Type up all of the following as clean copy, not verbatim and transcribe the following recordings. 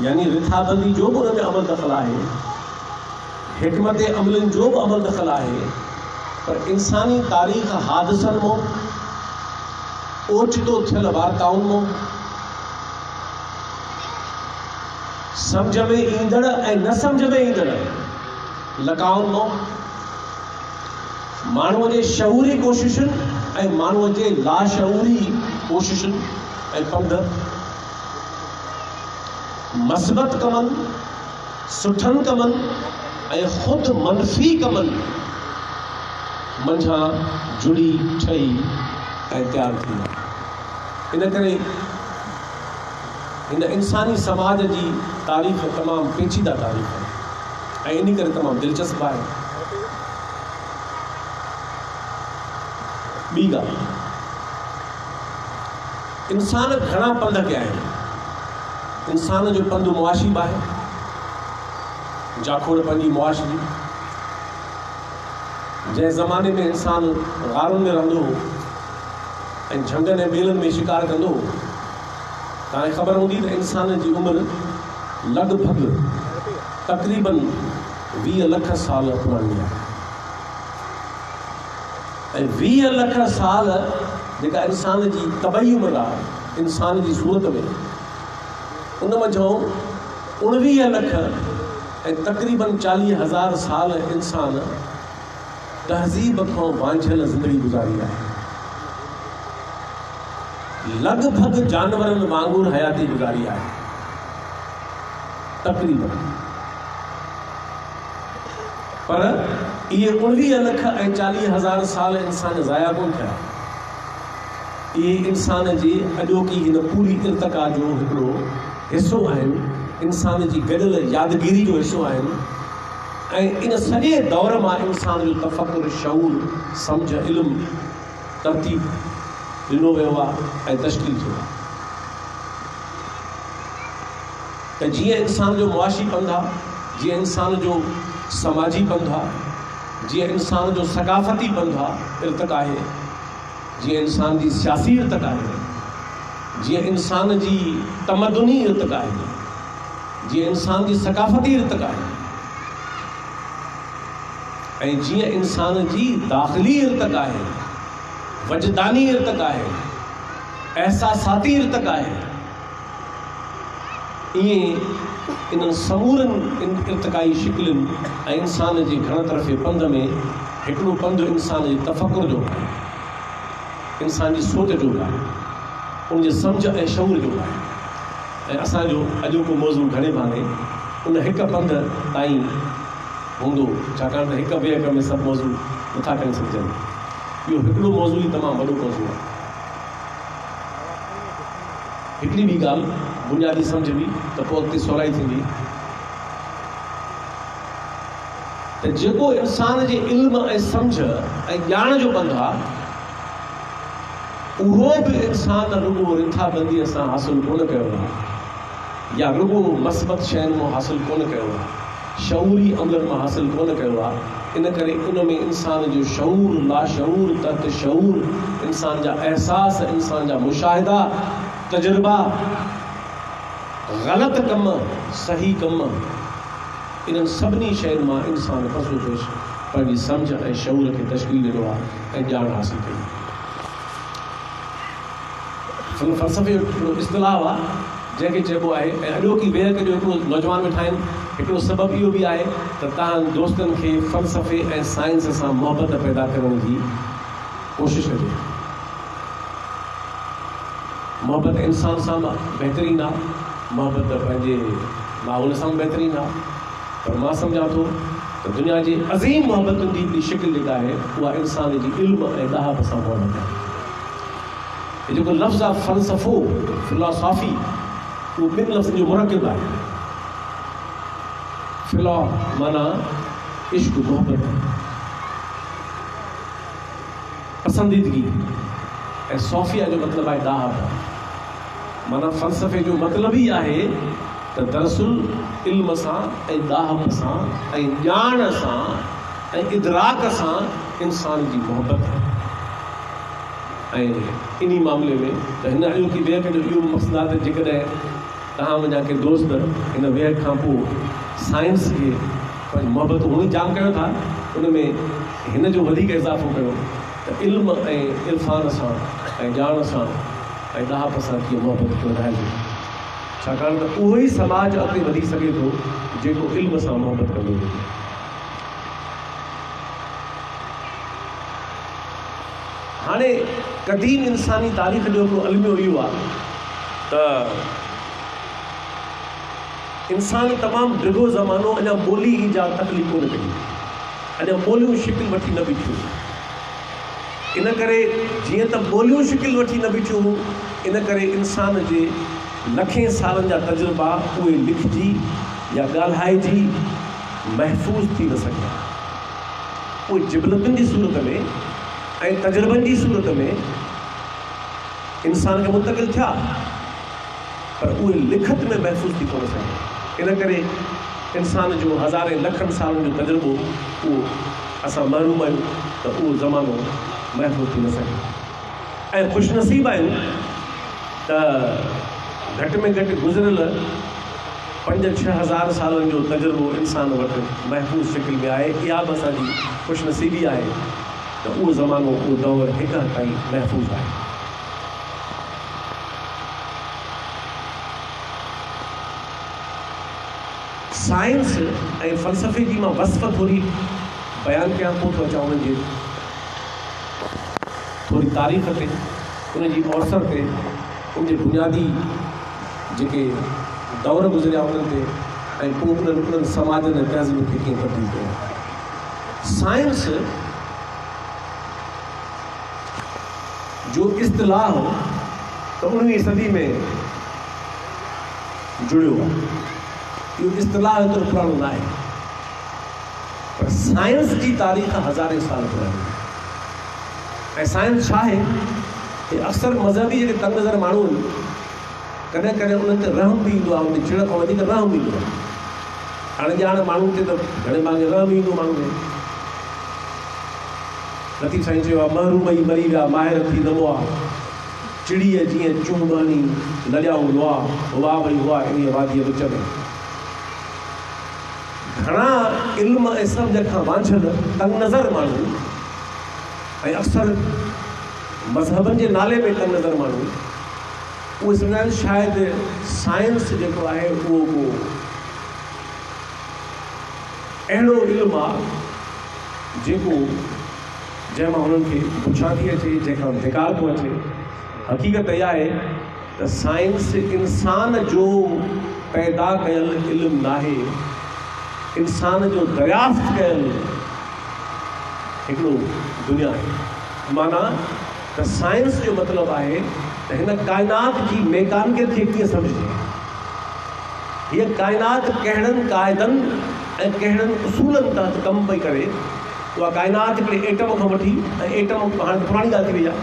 यानी रिथाबंदी जो भी उनमें अमल दखल है, हिकमत अमलन जो भी अमल दखल है, पर इंसानी तारीख़ हादसन मो ओचितो थियल वार्ताउन मो समझ में ईंदड़ ऐं न समझ में ईंदड़ लकाउन मो मानव के शऊरी कोशिशुनि ऐं मानव के लाशऊरी कोशिशुनि ऐं पंध मस्बत कमन सुठन कमन ऐं खुद मनफी कमन मंझा जुड़ी ठही ऐं तैयार थी। इन करे इन इंसानी समाज की तारीफ़ तमाम पेचीदा तारीफ़ है ऐं इन करे तमाम दिलचस्प है। बी गाल, इंसान घना पंध कया आहिनि। इंसान जो पंध मुआशी बि आहे, जाखोड़ पंहिंजी मुआशरी। जंहिं ज़माने में इंसान गारुनि में रहंदो हो ऐं झंगनि ऐं ॿेलनि में शिकार कंदो हो, तव्हांखे ख़बर हूंदी त इंसान जी उमिरि लॻभॻि तक़रीबन 20 लख साल पुरानी आहे। ऐं 20 लख साल जेका इंसान जी तबई उमिरि आहे इंसान जी सूरत में, उन मंझां 19 लख ऐं तक़रीबन 40,000 साल इंसान तहज़ीब खां वांझियल ज़िंदगी गुज़ारी आहे। लॻभॻि जानवरनि वांगुरु हयाती गुज़ारी आहे तक़रीबन। पर ये 19 लख ऐं 40,000 साल इंसान ज़ाया कोन थिया। ये इंसान जी अॼोकी हिन पूरी इर्तिका जो हिकिड़ो हिस्सो आहिनि, इंसान जी गॾियल यादगिरी जो हिस्सो आहिनि। ऐं इन सॼे दौर मां इंसान जो तफ़कुर, शऊर, सम्झ, इल्मु, तरतीब ॾिनो वियो आहे ऐं तश्कील थियो आहे। त जीअं इंसान जो मुआशी पंध आहे, जीअं इंसान जो समाजी पंध आहे, जीअं इंसान जो सक़ाफ़ती पंध आहे, इर्तिका आहे, जीअं इंसान जी सियासी इर्तिका आहे, जीअं इंसान जी तमदुनी इर्तिका आहे, जीअं इंसान जी सक़ाफ़ती इर्तिका आहे, ऐं जीअं इंसान जी दाख़िली इर्तिका आहे, वजदानी इर्तिका आहे, एहसासाती इर्तिका आहे, ईअं इन्हनि समूरनि इर्तिकाई शिकिलुनि ऐं इंसान जे घण तरफ़े पंध में हिकिड़ो पंध इंसान जे तफ़कुर जो आहे, इंसान जी सोच जो आहे, उनजे सम्झ ऐं शऊर जो आहे। ऐं असांजो अॼोको मौज़ू घणे भाङे उन हिकु पंध ताईं हूंदो, छाकाणि त हिकु ॿिए में सभु मौज़ू नथा करे सघजनि। इहो हिकिड़ो मौज़ू ई तमामु वॾो मौज़ू आहे। हिकिड़ी ॿी ॻाल्हि बुनियादी सम्झ बि त पोइ अॻिते सवलाई थींदी, त जेको इंसान जे इल्म ऐं सम्झ ऐं ॼाण जो पंध आहे, उहो बि इंसान रुॻो रिथाबंदीअ सां हासिलु कोन कयो आहे, या रुॻो मस्बत शयुनि मां हासिलु कोन कयो आहे, शऊरी अमलनि मां हासिलु कोन कयो आहे। इन करे उन में इंसान जो शऊर, लाशऊर, तत शऊर, इंसान जा एहसास, इंसान जा मुशाहिदा, तजुर्बा, ग़लति कम, सही कम, इन्हनि सभिनी शयुनि मां इंसान पसो पेश पंहिंजी सम्झ ऐं शऊर खे तश्कील ॾिनो आहे ऐं ॼाण हासिलु कई। फ़लसफ़े जो हिकिड़ो इस्तिलाह आहे जंहिंखे चइबो आहे, ऐं अॼोकी बेहक जो हिकिड़ो नौजवान वेठा आहिनि, हिकिड़ो सबबु इहो बि आहे त तव्हां दोस्तनि खे फ़लसफ़े ऐं साइंस सां मोहबत पैदा करण जी कोशिशि कजे। मोहबत इंसान सां बहितरीनु आहे, मोहबत पंहिंजे माहौल सां बहितरीनु आहे, पर मां सम्झां थो त दुनिया जी अज़ीम मोहबतुनि जी हिकिड़ी शिकिल जेका आहे उहा इंसान जी इल्म ऐं ॾाहप सां मोहबत आहे। ये जेको लफ़्ज़ आहे फ़लसफ़ो, फ़िलॉसॉफ़ी, उहो ॿिनि लफ़्ज़नि जो मुरकिब आहे। फ़िलॉ माना इश्क, मोहबत, पसंदीदगी, ऐं सोफ़िया जो मतिलबु आहे ॾाहप। माना फ़लसफ़े जो मतिलबु ई आहे त दरअसल इल्म सां ऐं ॾाहप सां ऐं ॼाण सां ऐं इदराक सां इंसान जी मोहबत आहे। ऐं इन मामले में त हिन अॼोकी ॿिए खे इहो मक़सदु आहे त जेकॾहिं तव्हां मुंहिंजा के दोस्त इन वेह खां पोइ साइंस खे पंहिंजी मोहबत हुन जाम कयो था, उन में हिन जो वधीक इज़ाफ़ो कयो त इल्म ऐं इरफ़ान सां ऐं ॼाण सां ऐं ॾाहप सां कीअं मोहबत खे वधाइजे, छाकाणि त उहो ई समाज अॻिते वधी सघे थो जेको इल्म सां मोहबत कंदो हुजे। हाणे क़दीम इंसानी तारीख़ जो हिकिड़ो अलमियो इहो आहे त इंसान तमामु डिघो ज़मानो अञा ॿोली ईजाद तकलीफ़ कोन कई, अञा ॿोलियूं शिकिल वठी न बीठियूं। इन करे जीअं त ॿोलियूं शिकिल वठी न बीठियूं, इन करे इंसान जे लखें सालनि जा तजुर्बा उहे लिखिजी या ॻाल्हाइजी महफ़ूज़ थी न सघिया। उहे जिबलतुनि जी सूरत में ऐं तजुर्बनि जी सूरत में इंसान खे मुंतक़िल थिया, पर उहे लिखत में महफ़ूज़ थी कोन सघे। इन करे इंसान जो हज़ारे लखनि सालनि जो तजुर्बो उहो असां महरूम आहियूं त उहो ज़मानो महफ़ूज़ थी न सघे। ऐं ख़ुशनसीब आहियूं त घटि में घटि गुज़िरियल 5-6 हज़ार सालनि जो तजुर्बो इंसान वटि महफ़ूज़ शिकिल में आहे। इहा बि असांजी ख़ुशनसीबी आहे त उहो ज़मानो उहो दौरु हिकु हद ताईं महफ़ूज़ आहे। साइंस ऐं फ़लसफ़े जी मां वस्फ़ थोरी बयानु कयां, पोइ थो अचां उन्हनि जी थोरी तारीख़ ते, उनजी अवसर ते, उनजे बुनियादी जेके दौर गुज़रिया उन्हनि ते, ऐं पोइ उन्हनि समाजनि ऐं तहज़ीब खे कीअं तब्दील कयो। साइंस जो इस्तिलाह त 19वीं सदी में जुड़ियो आहे। इहो इस्तिलाह एतिरो पुराणो न आहे, पर साइंस जी तारीख़ हज़ारे साल पुराणी आहे। ऐं साइंस छा आहे कि अक्सर मज़हबी जेके तंग नज़र माण्हू आहिनि, कॾहिं कॾहिं उन्हनि ते रहम बि ईंदो आहे, उन चिड़ खां वधीक रहम ईंदो आहे। हाणे ॼाण माण्हुनि ते त घणे भाङे रहम ईंदो माण्हू खे। लतीफ़ साईं चयो आहे, महरूम ई मरी विया माहिर थी न हुआ, चिड़ीअ जीअं चुंबणी लॼाऊं लुआ, वाह भई वाह इन वादीअ विच में। घणा इल्म ऐं सम्झ खां वांझल तंग नज़र माण्हू ऐं अक्सर मज़हबनि जे नाले में तंग नज़र माण्हू, उहे सम्झंदा आहिनि शायदि साइंस जेको आहे उहो को अहिड़ो इल्मु आहे जेको जंहिंमां हुननि खे पुछा थी अचे, जंहिंखां धिकार थो अचे। हक़ीक़त इहा आहे त साइंस इंसान जो पैदा कयल इल्मु नाहे, इंसान जो दरियाफ़्त कयल हिकिड़ो दुनिया आहे। माना त साइंस जो मतिलबु आहे त हिन काइनात जी मैकानिकत खे कीअं सम्झजे, हीअ काइनात कहिड़नि क़ाइदनि ऐं कहिड़नि उसूलनि तहत कमु पई करे। उहा काइनात हिकिड़े एटम खां वठी, ऐं एटम हाणे पुराणी ॻाल्हि थी वई आहे,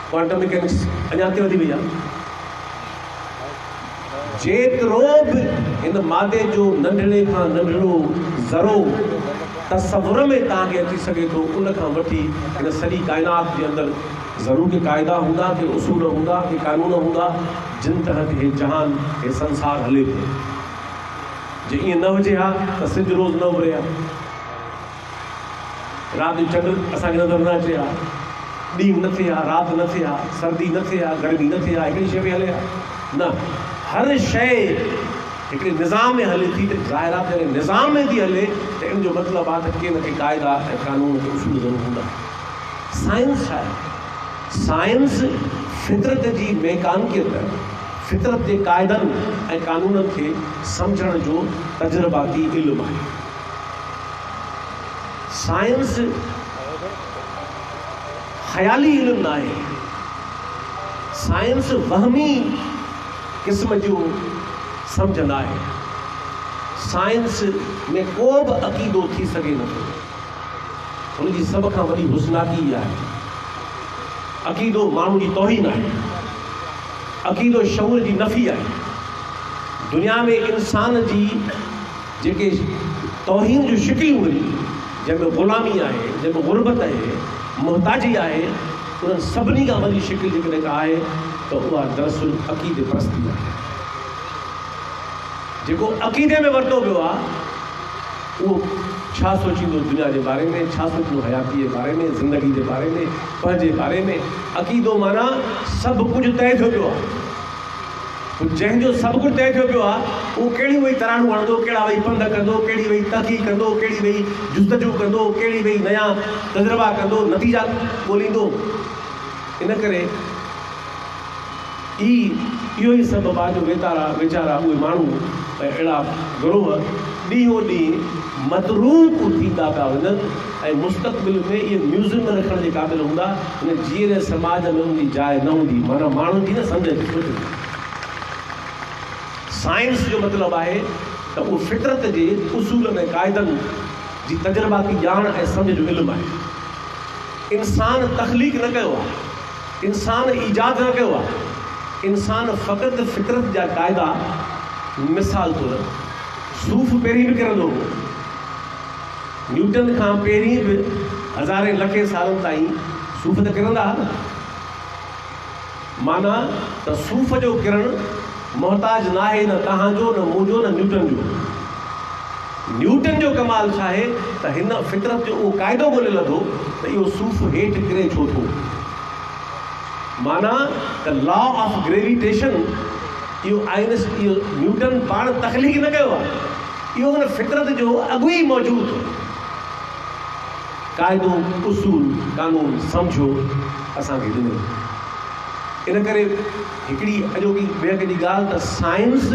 क्वांटम मैकेनिक्स अञा ते वधी वई आहे। जेतिरो बि हिन मादे जो नंढड़े खां नंढड़ो ज़रो तसवुर में तव्हांखे अची सघे थो, उन खां वठी हिन सॼी काइनात जे अंदरि ज़रूर के क़ाइदा हूंदा, के उसूल हूंदा, के कानून हूंदा, जिन तहत हे जहान हे संसार हले पियो। जे ईअं न हुजे हा त सिज रोज़ न उभरे हा, राति जो चंड असांखे नज़र न अचे हा, ॾींहुं न थिए हा, राति न थिए हा, सर्दी न थिए हा, गर्मी न थिए हा, हिकिड़ी शइ में हले हा न। हर शइ हिकिड़े निज़ाम में हले थी, त ज़ाहिर आहे जॾहिं निज़ाम में थी हले त इन जो मतिलबु आहे त के न के क़ाइदा ऐं कानून के उसूल ज़रूरु हूंदा। साइंस छा आहे? साइंस फितरत जी मैकानिकत, फितरत जे क़ाइदनि ऐं कानूननि खे सम्झण जो तजुर्बाती इल्मु आहे। साइंस ख़याली इल्मु न आहे, साइंस वहमी क़िस्म जो सम्झ न आहे। साइंस में को बि अक़ीदो थी सघे नथो, हुनजी सभ खां वॾी हुस्नाकी आहे। अक़ीदो माण्हू जी तौहीन आहे, अक़ीदो शऊर जी नफ़ी आहे। दुनिया में इंसान जी जेके तौहीन जूं शिकिलियूं आहिनि, जंहिंमें ग़ुलामी आहे, जंहिंमें ग़ुरबत आहे, मुहताजी आहे, उन्हनि सभिनी खां वॾी शिकिल जेकॾहिं का आहे त उहा दरअसल अक़ीदे परस्ती आहे। जेको अक़ीदे में वरितो वियो आहे उहो छा सोचींदो दुनिया जे बारे में, छा सोचींदो हयाती जे बारे में, ज़िंदगी जे बारे में, पंहिंजे बारे में। अक़ीदो माना सभु कुझु तय थियो पियो आहे। जंहिंजो सभु कुझु तय थियो पियो आहे उहो कहिड़ी वेही तराणूं हणंदो, कहिड़ा वेही पंध कंदो, कहिड़ी वेही तहक़ीक़ कंदो, कहिड़ी वेही जुस्तजू कंदो, कहिड़ी वेही नया तजुर्बा कंदो, नतीजा ॻोल्हींदो। इन करे इहो ई सभु जो वीचारा उहे माण्हू ऐं अहिड़ा गिरोह ॾींहों ॾींहुं मतरूक थींदा पिया वञनि ऐं मुस्तक़बिल में इहे म्यूज़ियम रखण जे क़ाबिल हूंदा, हिन जीअरे समाज में उनजी जाइ न हूंदी। माना माण्हुनि जी न सम्झ सोचंदी। साइंस जो मतिलबु आहे त उहो फितरत जे उसूलनि ऐं क़ाइदनि जी तजुर्बाती ॼाण ऐं सम्झ जो इल्मु आहे। इंसान तख़लीक़ न कयो आहे, इंसान ईजाद न कयो आहे, इंसान फ़क़ति फितरत जा क़ाइदा। मिसाल तौरु सूफ़ पहिरीं बि किरंदो हो, न्यूटन खां पहिरीं बि हज़ारे लखे सालनि ताईं सूफ़ त किरंदा हुआ न। माना त सूफ़ जो किरणु मोहताज न आहे न तव्हांजो, न मुंहिंजो, न न्यूटन जो। न्यूटन जो कमाल छा आहे त हिन फितरत जो उहो क़ाइदो ॻोल्हे लधो त इहो सूफ़ हेठि किरे छो थो। माना त लॉ ऑफ ग्रेविटेशन इहो न्यूटन पाण तख़लीक़ न कयो आहे, इहो हुन फितरत जो अॻु ई मौजूदु क़ाइदो, उसूल, कानून सम्झो असांखे ॾिनो। इन करे हिकिड़ी अॼोकी ॿिए कंहिंजी ॻाल्हि त साइंस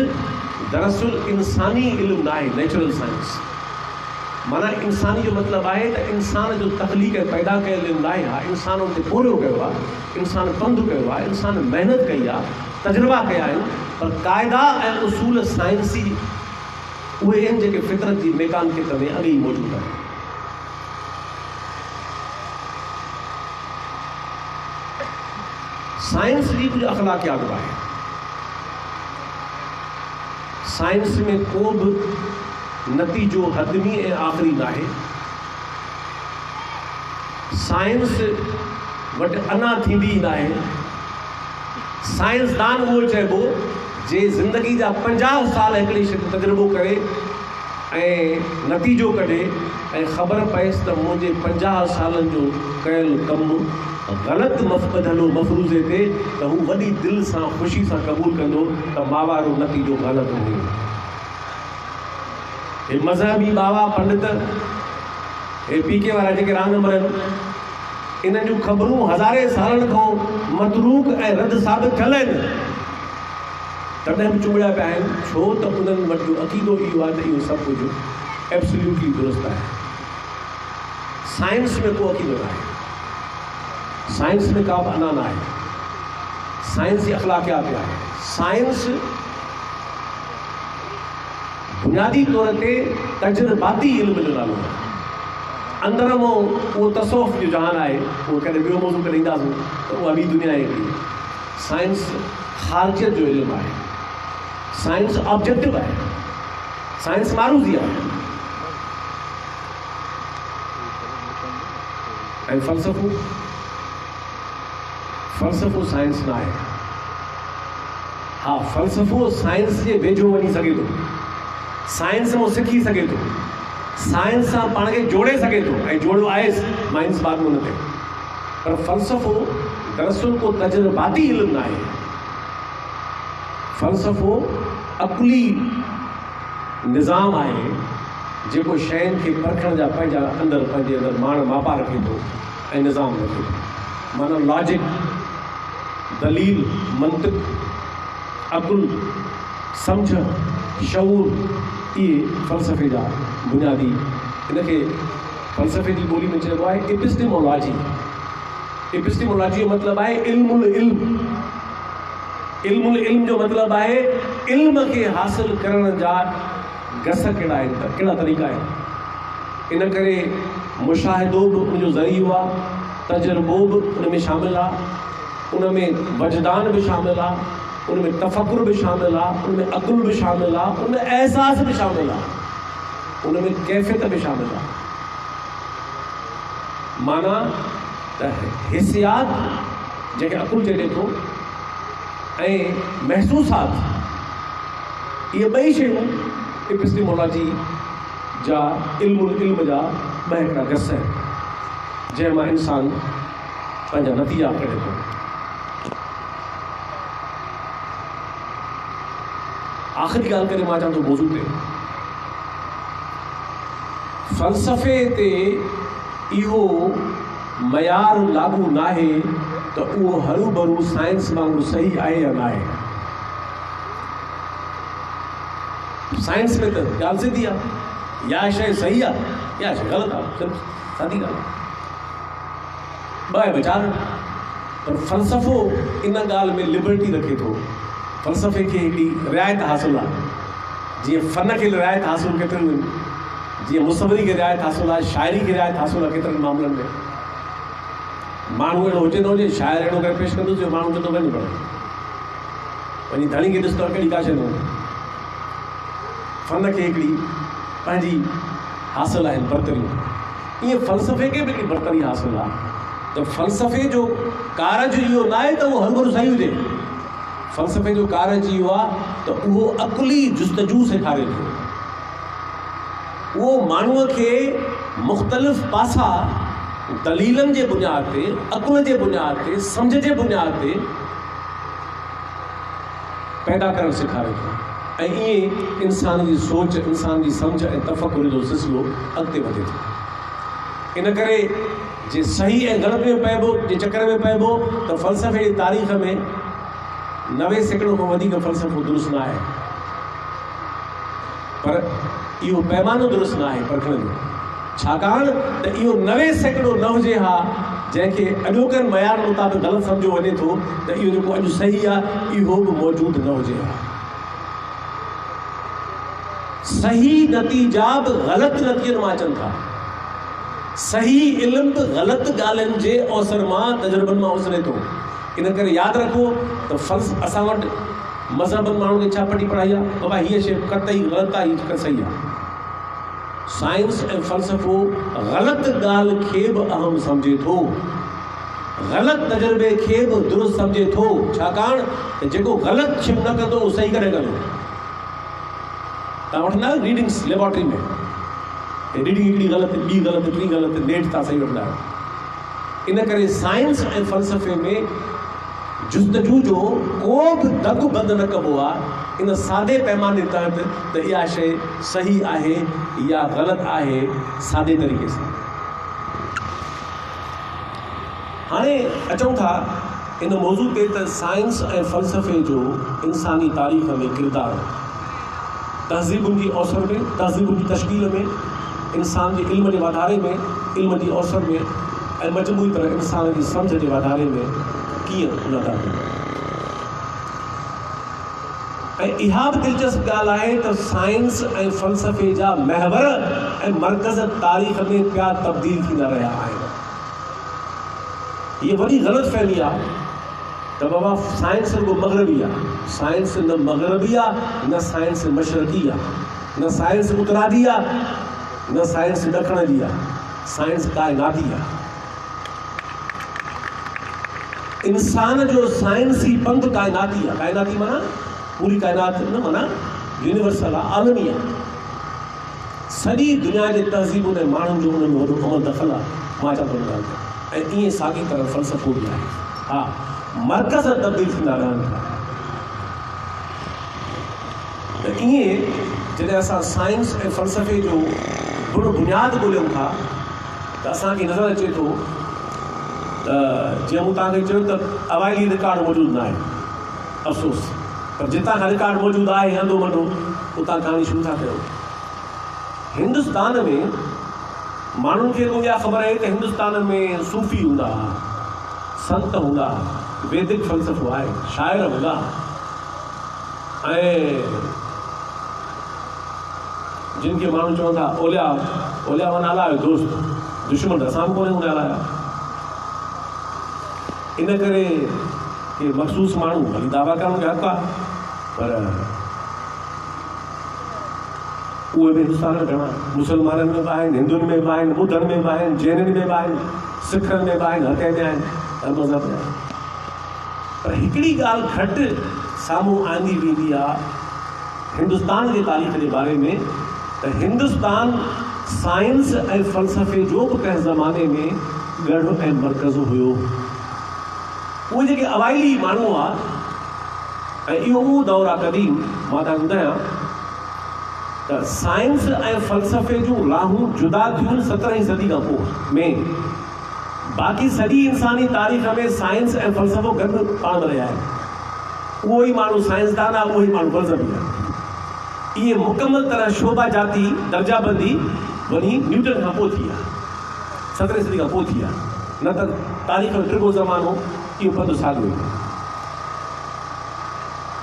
दरअसल इंसानी इल्मु न आहे, नेचुरल साइंस। माना इंसानी जो मतिलबु आहे त इंसान जो तख़लीक़ ऐं पैदा कयल इल्मु न आहे। इंसान उन ते पोरियो कयो आहे, इंसान पंधु कयो आहे, इंसान महिनत कई आहे, तजुर्बा कया आहिनि, पर क़ाइदा ऐं उसूल साइंसी उहे आहिनि जेके फितरत जी मैकानिकत में अॻु ई मौजूदु आहिनि। साइंस जी कुझु अख़लाक़ियात आहे। साइंस में को बि नतीजो हदमी ऐं आख़िरी न आहे। साइंस वटि अञा थींदी न आहे। साइंसदान उहो चइबो जे ज़िंदगी जा 50 साल हिकिड़ी शइ तजुर्बो करे ऐं नतीजो कढे ऐं ख़बर पएसि त मुंहिंजे 50 सालनि जो कयल कमु ग़लति ॿधलु मफ़रूज़े ते त हू वॾी दिलि सां ख़ुशी सां क़बूल कंदो त मां वारो नतीजो ग़लति हुयो। हे मज़हबी बाबा पंडित, हे पीके वारा जेके रांगमर आहिनि, इन्हनि जूं ख़बरूं हज़ारे सालनि खां मतरूक ऐं रद्द साबित थियल आहिनि, तॾहिं बि चुंबड़िया पिया आहिनि। छो त उन्हनि वटि जो अक़ीदो इहो आहे त इहो सभु कुझु एब्सोल्यूटली दुरुस्त आहे। साइंस में को अक़ीदो न आहे, साइंस में का बि अना न आहे। साइंस जी अख़लाक़ियात आहे। साइंस बुनियादी तौर ते तजुर्बाती इल्म जो नालो आहे। अंदर मां उहो तसौफ़ जो जहान आहे, उहो कॾहिं ॿियो मौज़ू करे ईंदासीं त उहा ॿी दुनिया आहे हिकिड़ी। साइंस ख़ारिजियत जो इल्मु आहे। साइंस ऑब्जेक्टिव आहे। साइंस मारूज़ी आहे। ऐं फ़लसफ़ो साइंस न आहे। हा, फ़लसफ़ो साइंस जे वेझो वञी सघे थो, साइंस मां सिखी सघे थो, साइंस सां पाण खे जोड़े सघे थो ऐं जोड़ियो आहे, मां इस बात में न कयो। पर फ़लसफ़ो दरअसल को तजुर्बाती इल्मु न आहे। फ़लसफ़ो अक़ली निज़ाम आहे जेको शयुनि खे परखण जा पंहिंजे अंदरि माण मापा रखे थो ऐं निज़ाम रखे थो। माना लॉजिक, दलील, मंतिक, अक़ुल, सम्झ, शऊर, इहे फ़लसफ़े जा बुनियादी। इनखे फ़लसफ़े जी ॿोली में चइबो आहे एपिस्टेमोलॉजी। एपिस्टेमोलॉजी जो मतिलबु आहे इल्मुल इल्म। इल्मुल इल्म जो मतिलबु आहे इल्म खे हासिल करण जा गस कहिड़ा आहिनि, कहिड़ा तरीक़ा आहिनि। इन करे मुशाहिदो बि उनजो ज़रियो आहे, तजुर्बो बि उन में शामिलु आहे, उन में वजदान बि शामिलु आहे, उन में तफ़कुर बि शामिलु आहे, उन में अक़ुल बि शामिलु आहे, उन में एहसास बि शामिलु आहे, उन में कैफ़ियत बि शामिलु आहे। माना त हिसियात जंहिंखे अक़ुल चइजे थो ऐं महसूसात, ये ॿई शयूं एपिस्टेमोलॉजी जा इल्म जा ॿ हिकिड़ा गस आहिनि जंहिंमां इंसान पंहिंजा नतीजा कढे थो। आख़िरी ॻाल्हि करे मां चवां थो मौज़ू ते फ़लसफ़े ते इहो मयार लागू नाहे त उहो हरू भरू साइंस वांगुरु सही आहे या न आहे। साइंस में तो ॻाल्हि सिधी आहे, या शइ सही आहे या शइ ग़लति आहे, सादी ॻाल्हि आहे, ॿ आहे वीचार। पर फ़लसफ़ो इन ॻाल्हि में लिबर्टी रखे थो, फ़लसफ़े खे हिकिड़ी रिआयत हासिलु आहे, जीअं फ़न खे रिआयत हासिलु केतिरियूं आहिनि, जीअं मुसवरी खे रिआयत हासिलु आहे, शाइरी खे रिआयत हासिलु आहे केतिरनि मामलनि में। माण्हू अहिड़ो हुजे न हुजे, शाइर अहिड़ो करे पेश कंदुसि जो माण्हू चवंदो वञ पढ़ो, वञी धणी खे ॾिस त कहिड़ी का शइ न हूंदी। फ़न खे हिकिड़ी पंहिंजी हासिलु आहिनि बरतरियूं, ईअं फ़लसफ़े खे बि हिकिड़ी बरतरी हासिलु आहे। त फ़लसफ़े जो कारज इहो न आहे त उहो हर भरू सही हुजे, फ़लसफ़े जो कारज इहो आहे त उहो अकुली जुस्तजू सेखारे थो, उहो माण्हूअ खे मुख़्तलिफ़ पासा दलीलनि जे बुनियाद ते, अकुल जे बुनियाद ते, सम्झ जे बुनियाद ते पैदा करणु सेखारे थो। ऐं ईअं इंसान जी सोच, इंसान जी सम्झ ऐं तफ़कुर जो सिलसिलो अॻिते वधे थो। इन करे जे सही ऐं ग़लति में पइबो, जे चकर में पइबो त फ़लसफ़े जी तारीख़ में 90% खां वधीक फ़लसफ़ो दुरुस्त न आहे, पर इहो पैमानो दुरुस्त न आहे परखण जो, छाकाणि त इहो 90% न हुजे हा जंहिंखे अॼोकनि मयार मुताबिक़ ग़लति सम्झो वञे थो त इहो जेको अॼु सही आहे इहो बि मौजूदु न हुजे हा। सही नतीजा बि ग़लति नतीजनि मां अचनि था, सही इल्म बि ग़लति ॻाल्हियुनि जे अवसर मां, तजुर्बनि मां उसरे थो। इन करे यादि रखो त असां वटि मज़हबनि माण्हुनि खे छा पढ़ी पढ़ाई आहे, बाबा हीअ शइ कतई ग़लति आहे, हीअ सही आहे। साइंस ऐं फ़लसफ़ो ग़लति ॻाल्हि खे बि अहम सम्झे थो, ग़लति तजुर्बे खे बि दुरुस्त सम्झे थो, छाकाणि त जेको ग़लति शइ न कंदो उहो सही कॾहिं कंदो। तव्हां वठंदा आहियो रीडिंग्स लेबोरेटरी में, रीडिंग हिकिड़ी ग़लति, ॿी ग़लति, टी ग़लति, नेट तव्हां सही वठंदा आहियो। इन करे साइंस ऐं फ़लसफ़े में जुस्तजू जो को बि दग बंद न कबो आहे इन सादे पैमाने तहत त इहा शइ सही आहे या ग़लति आहे, सादे तरीक़े सां। हाणे अचूं था इन मौज़ू ते त साइंस ऐं फ़लसफ़े जो इंसानी तारीख़ में किरदारु, तहज़ीबुनि जी अवसर में, तहज़ीबुनि जी तश्कील में, इंसान जे इल्म जे वाधारे में, इल्म जी अवसर में ऐं मजमूई तरह इंसान जी सम्झ जे वाधारे में कीअं उन अदा कयो। ऐं इहा बि दिलचस्प ॻाल्हि आहे त साइंस ऐं फ़लसफ़े जा महवर ऐं मर्कज़ तारीख़ में पिया तब्दील थींदा रहिया आहिनि। हीअ वॾी ग़लतफ़हमी आहे त बाबा साइंस रुॻो मग़रबी आहे, साइंस न मग़रबी आहे, न साइंस मशरक़ी आहे, न साइंस उत्तरादी आहे, न साइंस ॾखण जी आहे, साइंस काइनाती आहे। इंसान जो साइंसी पंध काइनाती आहे, काइनाती माना पूरी काइनात न माना यूनिवर्सल आहे, आलमी आहे। सॼी दुनिया जे तहज़ीबुनि ऐं माण्हुनि जो उन में वॾो अमल दख़ल आहे, मां चवां थो इन ॻाल्हि ते। ऐं ईअं साॻी तरह फ़लसफ़ो बि आहे, हा मर्कज़ तब्दील थींदा रहनि था। त ईअं जॾहिं असां साइंस ऐं फ़लसफ़े जो बुरो बुनियादु ॻोल्हियूं था त असांखे नज़र अचे थो त जीअं मूं तव्हांखे चयो त अवाइली रिकॉर्ड मौजूदु न आहे, अफ़सोस, पर जितां खां रिकॉर्ड मौजूदु आहे हंधो वंडो उतां कहाणी शुरू था कयो। हिंदुस्तान में माण्हुनि खे इहा ख़बर आहे त हिंदुस्तान में सूफ़ी हूंदा, संत हूंदा, वैदिक फ़लसफ़ो आहे, शाइर हूंदा, ऐं जिन खे माण्हू चवंदा ओलिया, ओलिया माना हलायो दोस्त, दुश्मन असां बि कोन्हे हूंदा हलाया। इन करे के मख़सूस माण्हू भली दावा करण जो हक़ आहे, पर उहे बि हिंदुस्तान में घणा मुसलमाननि में बि आहिनि, हिंदुनि में बि आहिनि, ॿुधनि में बि आहिनि, जैननि में बि आहिनि, सिखनि में बि आहिनि, हथे में आहिनि, हर मज़हब में आहिनि। पर हिकिड़ी ॻाल्हि घटि साम्हूं आंदी वेंदी आहे हिंदुस्तान की तारीख़ के बारे में तो हिंदुस्तान साइंस ऐं फ़लसफ़े जो बि कंहिं ज़माने में गढ़ ऐं मर्कज़ हुयो। उहे जेके अवाइली माण्हू आहे ऐं इहो उहो दौरु आहे क़दीम, मां तव्हांखे ॿुधायां त साइंस ऐं फ़लसफ़े जूं राहूं जुदा थियूं 17वीं सदी खां पोइ में। बाक़ी सॼी इंसानी तारीख़ में साइंस ऐं फ़लसफ़ो गॾु पाण में रहिया आहिनि। उहो ई माण्हू साइंसदान आहे, उहो ई माण्हू फ़लसफ़ी आहे। इहे मुकमल तरह शोभा जाती दर्जाबंदी वञी न्यूटन खां पोइ थी आहे, 17वीं सदी खां पोइ थी आहे। न त तारीख़ जो टिगो ज़मानो इहो पंधु साॻियो हुयो।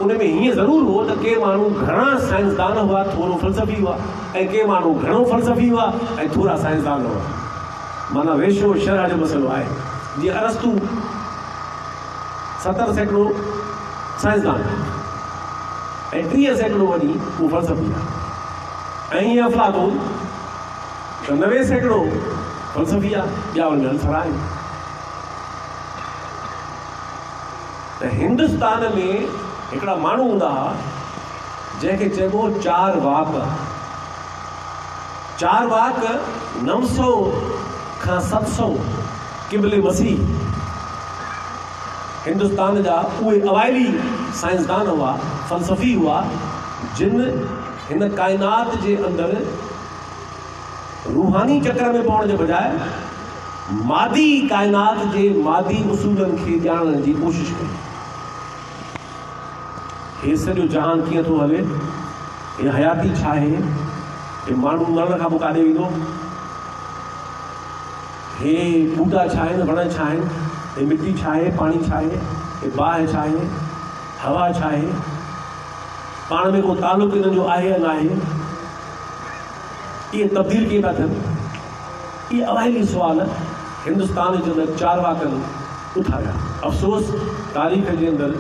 उन में हीअं ज़रूरु हो त के माण्हू घणा साइंसदान हुआ, थोरो फ़लसफ़ी हुआ, ऐं के माण्हू घणो फ़लसफ़ी हुआ ऐं थोरा साइंसदान हुआ। माना रेशो शरह जो मसइलो आहे। जीअं अरस्तू 70 सैकड़ो साइंसदान ऐं 30 सैकड़ो वञी उहो फ़लसफ़ी आहे। ऐं हीअं अफ़लातून त 90 सैकड़ो फ़लसफ़ी आहे, ॿिया उन में अंसर आहिनि। त हिंदुस्तान में हिकिड़ा माण्हू हूंदा हुआ जंहिंखे चइबो चार वाक। चार वाक 900 खां 700 क़िबले मसीह हिंदुस्तान जा उहे अवाइली साइंसदान हुआ, फ़लसफ़ी हुआ, जिन हिन काइनात जे अंदरि रूहानी चक्र में पवण जे बजाय मादी काइनात जे मादी उसूलनि खे ॼाणण जी कोशिशि कई। हे सॼो जहान कीअं थो हले, हे हयाती छा आहे, हे माण्हू मरण खां पोइ काॾे वेंदो, हे ॿूटा छा आहिनि, वण छा आहिनि, हे मिटी छा आहे, पाणी छा आहे, हे बाहि छा आहे, हवा छा आहे, पाण में को तालुक़ इन्हनि जो आहे या न आहे, इहे तब्दील कीअं था थियनि। इहे अवाइली सुवाल हिंदुस्तान जे अंदरि चारवाकनि उथारिया। अफ़सोस तारीख़ जे अंदरि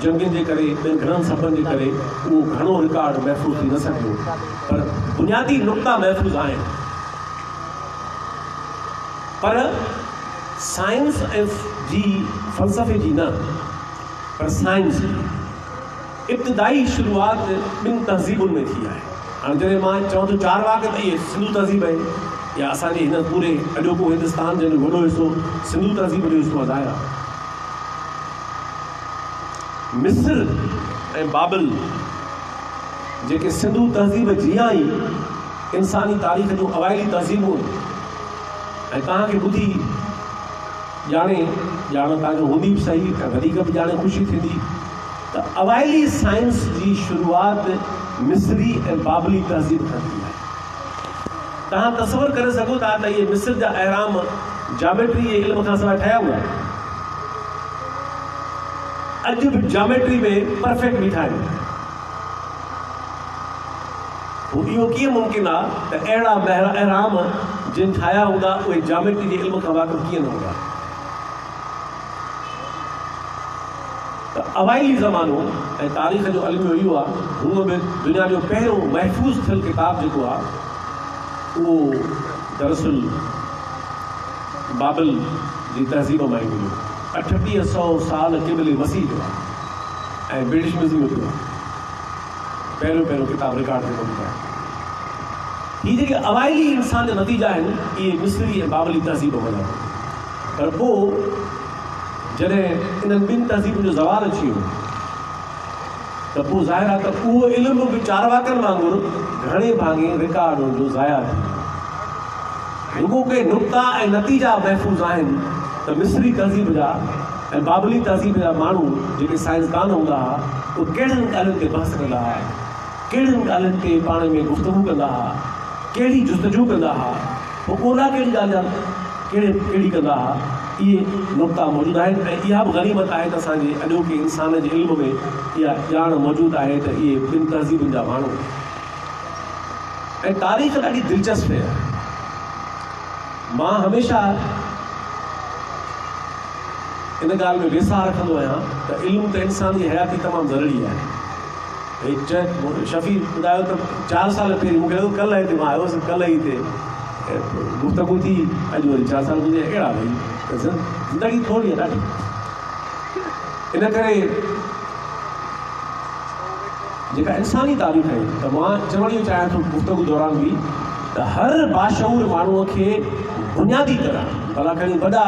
जंगनि जे करे, ॿियनि घणनि सबबनि जे करे उहो घणो रिकॉर्ड महफ़ूज़ थी न सघियो, पर बुनियादी नुक़्ता महफ़ूज़ आहिनि। पर साइंस ऐं जी फ़लसफ़े जी न, पर साइंस जी इब्तिदाई शुरूआत ॿिनि तहज़ीबुनि में थी आहे। हाणे जॾहिं मां चवां थो चार वाक़ त इहे सिंधु तहज़ीब आहे, या असांजे हिन पूरे अॼोको हिंदुस्तान जो वॾो हिसो सिंधु तहज़ीब जो हिसो आहे। मिस्र ऐं बाबिल जेके सिंधु तहज़ीब जीअं ई इंसानी तारीख़ जूं अवाइली तहज़ीबूं ऐं तव्हांखे ॿुधी ॼाणे तव्हांखे हूंदी बि सही ऐं वधीक बि ॼाणे ख़ुशी थींदी त अवाइली साइंस जी शुरूआत मिस्री ऐं बाबली तहज़ीब खां थी आहे। तव्हां तसवुरु करे सघो था त इहे मिस्र जा अहराम जामेट्री जे इल्म खां सवाइ ठहिया हुआ। अॼु बि जामेट्री में परफेक्ट बीठा आहिनि। इहो कीअं मुमकिन आहे त अहिड़ा अहराम जिन ठाहिया हूंदा उहे जामेट्री जे इल्म खां वाक़ुफ़ कीअं न हूंदा। त अवाइली ज़मानो ऐं तारीख़ जो इल्मु इहो आहे, हुन में दुनिया जो पहिरियों महफ़ूज़ थियल किताबु जेको आहे उहो दरअसल बाबिल जी तहज़ीब मां ई मिलियो। 3800 साल क़िबले मसीह जो आहे ऐं ब्रिटिश म्यूज़ियम जो आहे। पहिरियों किताबु रिकॉर्ड थियल आहे। हीअ जेके अवाइली इंसान जा नतीजा आहिनि इहे मिस्री ऐं बाबली तहज़ीब वञनि। पर पोइ जॾहिं इन्हनि ॿिनि तहज़ीबुनि जो ज़वाल अची वियो त पोइ ज़ाहिर आहे त उहो इल्मु बि चारवाकनि वांगुरु घणे भाङे रिकॉर्ड जो ज़ाया थी। रुगो के नुक़्ता ऐं नतीजा महफ़ूज़ आहिनि त मिस्री तहज़ीब जा ऐं बाबली तहज़ीब जा माण्हू जेके साइंसदान हूंदा हुआ उहे कहिड़ियुनि ॻाल्हियुनि ते बहस कंदा हुआ, कहिड़ियुनि ॻाल्हियुनि ते पाण में गुफ़्तगू कंदा हुआ, कहिड़ी जुस्तजू कंदा हुआ, पोइ ॻोल्हा कहिड़ी ॻाल्हि जा कहिड़ी कंदा हुआ। इहे नुक़्ता मौजूदु आहिनि ऐं इहा बि ग़नीमत आहे त असांजे अॼोके इंसान जे इल्म में इहा ॼाण मौजूदु आहे त इहे ॿिनि तहज़ीबुनि जा माण्हू। ऐं तारीख़ ॾाढी दिलचस्प आहे। मां हमेशह इन ॻाल्हि में वेसा रखंदो आहियां त इल्मु त इंसान जी हयाती तमामु ज़रूरी आहे। शफ़ी ॿुधायो त 4 साल पहिरीं मूंखे लॻो कल्ह हिते मां आयोसि, कल्ह ई हिते गुफ़्तगू थी, अॼु वरी 4 साल गुज़िरिया। अहिड़ा भई त ज़िंदगी थोरी आहे ॾाढी। इन करे जेका इंसानी तारीख़ है त मां चवण इहो चाहियां थो गुफ़्तगू दौरान बि त हर बाशऊर माण्हूअ खे बुनियादी तरह भला खणी वॾा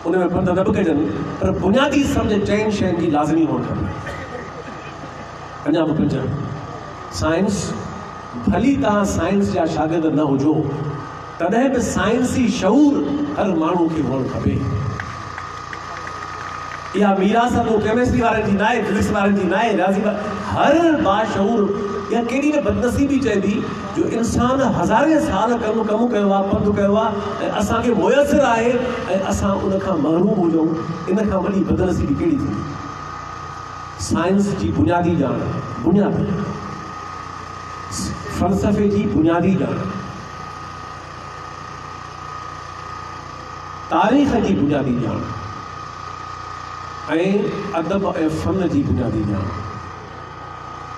उन में पंध न बि कजनि पर बुनियादी सम्झ चइनि शयुनि जी लाज़मी हुअणु खपे। अञा बि कुझु साइंस भली तव्हां साइंस जा शागिर्द न हुजो तॾहिं बि साइंसी शऊर हर माण्हू खे हुअणु खपे। इहा मीरास को केमिस्ट्री वारनि जी न आहे, फिजिक्स वारनि जी न आहे, रियाज़ी हर बाशऊर या केॾी न बदनसीबी चइबी जो इंसान हज़ारे साल कमु कयो आहे, पंधु कयो आहे ऐं असांखे मुयसरु आहे ऐं असां उन खां महरूम हुजूं, इन खां वॾी बदनसीबी कहिड़ी थींदी। साइंस जी बुनियादी ॼाण, बुनियादी फ़लसफ़े जी बुनियादी ॼाण, तारीख़ जी बुनियादी ॼाण ऐं अदब ऐं फ़न जी बुनियादी ॼाण,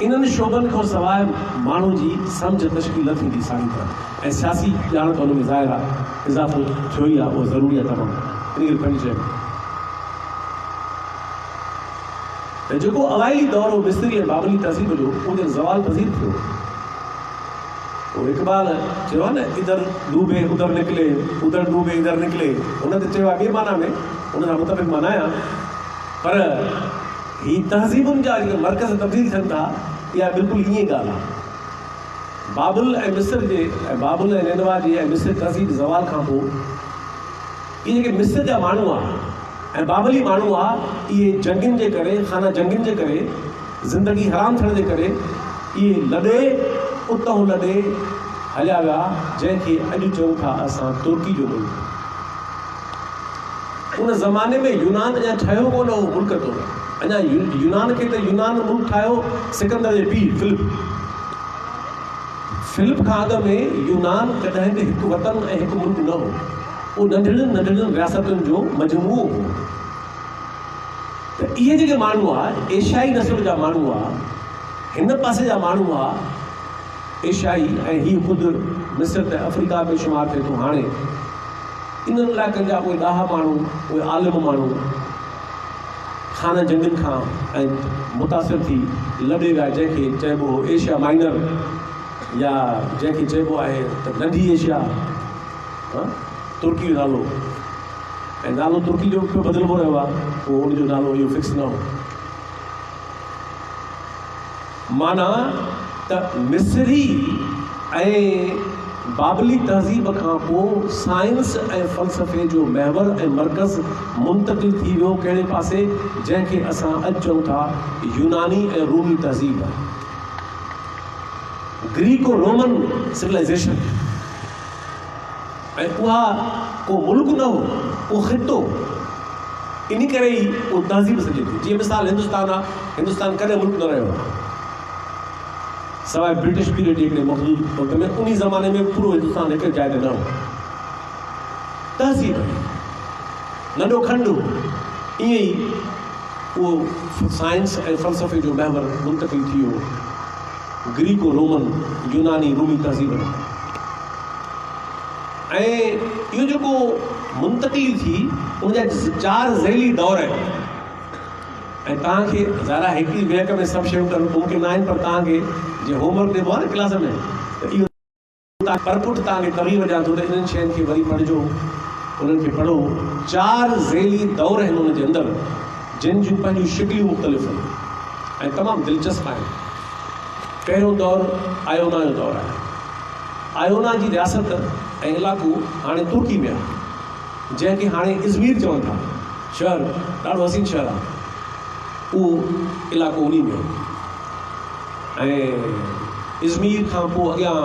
इन्हनि शोबनि खां सवाइ माण्हू जी सम्झ तश्कील न थींदी सारी तरह। ऐं सियासी ॼाण त हुन में ज़ाहिर आहे इज़ाफ़ो थियो ई आहे, उहो ज़रूरी आहे तमामु। इन करे पंहिंजी चइबो त जेको अवाइली दौर हो मिस्री ऐं बाबली तहज़ीब जो उहो ज़वाल पज़ीर थियो। वो इक़बाल चयो आहे न इधर डूबे उधर निकिले, उधर डूबे इधर निकिले, हुन ते चयो आहे ॿिए माना में, हुन सां मुताबिक़ माना आहियां पर ही तहज़ीबुनि जा जेके मर्कज़ तब्दील थियनि था इहा बिल्कुलु ईअं ॻाल्हि आहे। बाबुल ऐं मिस्र जे बाबुल ऐं निनवा जी ऐं मिस्र तहज़ीब ज़वाल खां पोइ इहे जेके मिस्र जा माण्हू आहे ऐं बाबली माण्हू आहे इहे जंगियुनि जे करे, खाना जंगियुनि जे करे, ज़िंदगी हराम थियण जे करे इहे लॾे उतां लॾे हलिया विया जंहिंखे अॼु चऊं था असां तुर्की जो मुल्क। उन ज़माने में यूनान अञा ठहियो कोन हो मुल्क तो, अञा यूनान खे त यूनान मुल्क ठाहियो सिकंदर जे पीउ फिलिप। फिलिप खां अॻु में यूनान कॾहिं बि हिकु वतन ऐं हिकु मुल्क न हो, उहो नंढड़ियुनि नंढड़ियुनि रियासतुनि जो मजमूओ हो। त इहे जेके माण्हू आहे एशियाई नस्ल जा माण्हू आहे, हिन पासे जा माण्हू आहे एशियाई ऐं हीअ ख़ुदि मिस्र त अफ्रीका में शुमार थिए थो। हाणे इन्हनि इलाइक़नि जा उहे ॾाहा माण्हू, उहे आलिम माण्हू खाना जंगियुनि खां ऐं मुतासिर थी लॾे विया जंहिंखे चइबो हो एशिया माइनर या जंहिंखे चइबो आहे त नंढी एशिया, तुर्की जो नालो, ऐं नालो तुर्की जो पियो बदिलबो रहियो आहे, उहो उनजो नालो इहो फिक्स न हो। माना त मिस्री ऐं बाबली तहज़ीब खां पोइ साइंस ऐं फ़लसफ़े जो महवर ऐं मर्कज़ मुंतक़िल थी वियो कहिड़े पासे, जंहिंखे असां अॼु चऊं था यूनानी ऐं रूमी तहज़ीब, ग्रीको रोमन सिविलाइज़ेशन। ऐं उहा को मुल्क न हो, उहो ख़ितो, इन करे ई उहो तहज़ीब सॼे थी। जीअं मिसाल हिंदुस्तान आहे, हिंदुस्तान कॾहिं मुल्क न रहियो आहे सवाइ ब्रिटिश पीरियड हिकिड़े मखसूस वक़्त में, उन ज़माने में पूरो हिंदुस्तान हिकु जाइ ते न हो। तहज़ीब नंढो खंडु ईअं ई उहो साइंस ऐं फ़लसफ़े जो महवर मुंतक़िल थी वियो ग्रीको रोमन यूनानी रूमी तहज़ीब। ऐं इहो जेको मुंतक़िल थी उनजा 4 ज़ैली दौर आहिनि ऐं तव्हांखे ज़ारा हिकिड़ी वेक में सभु शयूं करणु मुमकिन न आहिनि, पर तव्हांखे जीअं होमवर्क ॾिबो आहे न क्लास में त इहो परपुट तव्हांखे तव्हीं वॼां थो त इन्हनि शयुनि खे वरी पढ़िजो, उन्हनि खे पढ़ो। 4 ज़ैली दौर आहिनि उन जे अंदरि जिन जूं पंहिंजूं शिकिलियूं मुख़्तलिफ़ आहिनि ऐं तमामु दिलचस्प आहिनि। पहिरियों दौरु आयोना जो दौरु आहे। आयोना जी रियासत ऐं इलाइक़ो हाणे तुर्की में आहे, जंहिंखे हाणे इज़मीर चवनि था, शहर ॾाढो हसीन शहर आहे, उहो इलाइक़ो उन में। ऐं इज़मीर खां पोइ अॻियां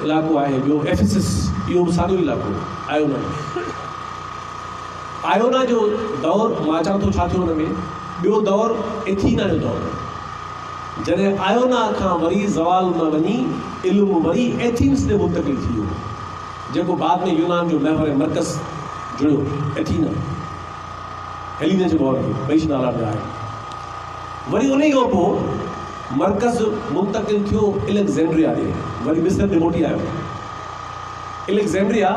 इलाइक़ो आहे ॿियो एफिसिस, इहो बि साॻियो इलाइक़ो आयोना। आयोना जो दौरु मां चवां थो छा थियो हुन में, ॿियो दौरु एथीना जो दौरु, जॾहिं आयोना खां वरी ज़वाल में वञी इल्मु वरी एथीन्स ते मुंतक़िल थी वियो, जेको बाद में यूनान जो महवर ऐं मर्कज़ जुड़ियो एथीना, हेलीना जे दौर में ॿई नाला ॿिया आहिनि। वरी उन खां पोइ मर्कज़ मुंतक़िल थियो इलेक्ज़ेंड्रिया ॾे, वरी मिस्र ॾे मोटी आयो। इलेक्ज़ेंड्रिया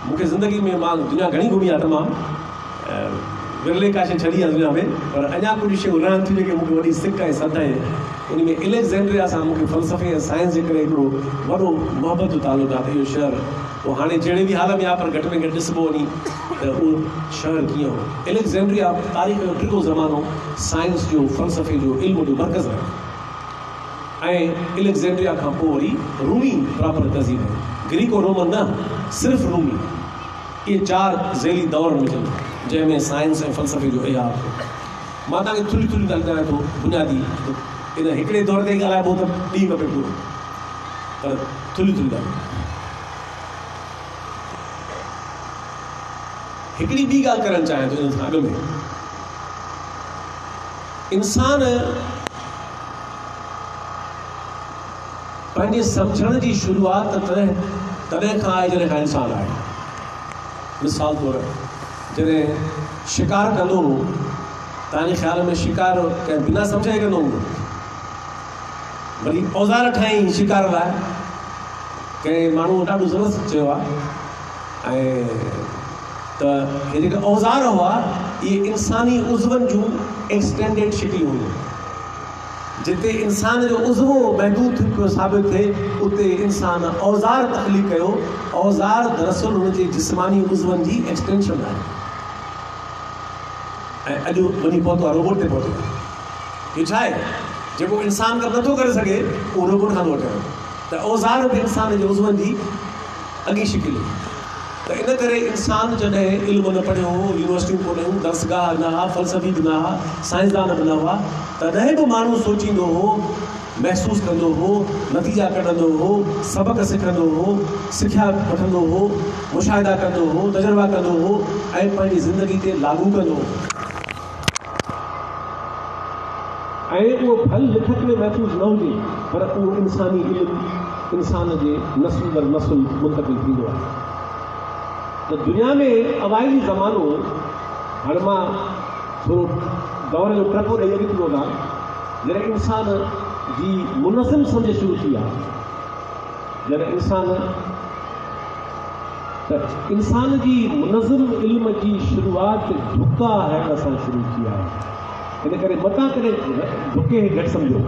मूंखे ज़िंदगी में, मां दुनिया घणी घुमी आहे तमामु, विरले काशे छॾी आहे दुनिया में, पर अञा कुझु शयूं रहनि थियूं जेके मूंखे वॾी सिक ऐं सद आहे उन में एलेक्जेंड्रिया सां मूंखे फ़लसफ़े ऐं साइंस जे करे हिकिड़ो वॾो मुहबत जो तालुक़ु आहे त इहो शहर पोइ हाणे जहिड़े बि हाल में आहे पर घटि में घटि ॾिसबो वञी त उहो शहर कीअं हो। एलेक्जेंड्रिया तारीख़ जो टिको ज़मानो साइंस जो फ़लसफ़े जो इल्म जो मर्कज़ आहे ऐं एलेक्जेंड्रिया खां पोइ वरी रूमी प्रॉपर तहज़ीब आहे। ग्रीको रोमन न, सिर्फ़ु रूमी। इहे 4 ज़ैली दौर हुजनि जंहिंमें साइंस ऐं फ़लसफ़े जो इहा मां तव्हांखे थुली थुली ॻाल्हायां थो बुनियादी इन हिकिड़े दौर ते ॻाल्हाइबो त ॾींहुं खपे पूरो, पर थुली थुली ॻाल्हि। हिकिड़ी ॿी ॻाल्हि करणु चाहियां थो इन सां अॻु में, इंसान पंहिंजे सम्झण जी शुरूआत तॾहिं खां आहे जॾहिं खां इंसानु आहे। मिसाल तौरु जॾहिं शिकार कंदो हो, तव्हांजे ख़्याल में शिकार कंहिं बिना सम्झे कंदो हूंदो, वरी औज़ार ठाही शिकार लाइ, कंहिं माण्हू ॾाढो ज़बरदस्त चयो आहे ऐं त हे जेके औज़ार हुआ इहे इंसानी उज़वनि जूं एक्सटेंडेड शिकिलियूं हुयूं। जिते इंसान जो उज़वो महदूद थियो साबित थिए उते इंसान औज़ार तख़लीक़ कयो। औज़ार दरअसल हुनजे जिस्मानी उज़वनि जी एक्सटेंशन आहे ऐं अॼु वञी पहुतो आहे रोबोट ते पहुतो आहे। इहो छा आहे जेको इंसान कमु नथो करे सघे उहो रोबोट खां थो वठे त औज़ार बि इंसान जे उज़वनि जी अॻी शिकिल। त इन करे इंसान जॾहिं इल्मु न पढ़ियो हो, यूनिवर्सिटियूं कोन्हे, दर्सगाह न हुआ, फ़लसफ़ी बि न हुआ, साइंसदान बि न हुआ, तॾहिं बि माण्हू सोचींदो हो, महसूसु कंदो हो, नतीजा कढंदो हो, सबक़ सिखंदो हो, सिख्या वठंदो हो, मुशाहिदा कंदो हो, तजुर्बा कंदो हो ऐं पंहिंजी ज़िंदगी ते लागू कंदो हो ऐं उहो फल लिखत में महफ़ूज़ न हुजे पर उहो इंसानी इल्मु इंसान जे नस्ल दर नस्ल मुंतक़िल थींदो आहे। त दुनिया में अवाइली ज़मानो, हाणे मां थोरो दौर जो टको ॾेई अॻिते थो वधां, जॾहिं इंसान जी मुनज़िम सम्झ शुरू थी आहे, जॾहिं इंसान जी मुनज़िम इल्म जी शुरूआत धुका हैक सां शुरू थी आहे। इन करे मतां कॾहिं धुके घटि सम्झो।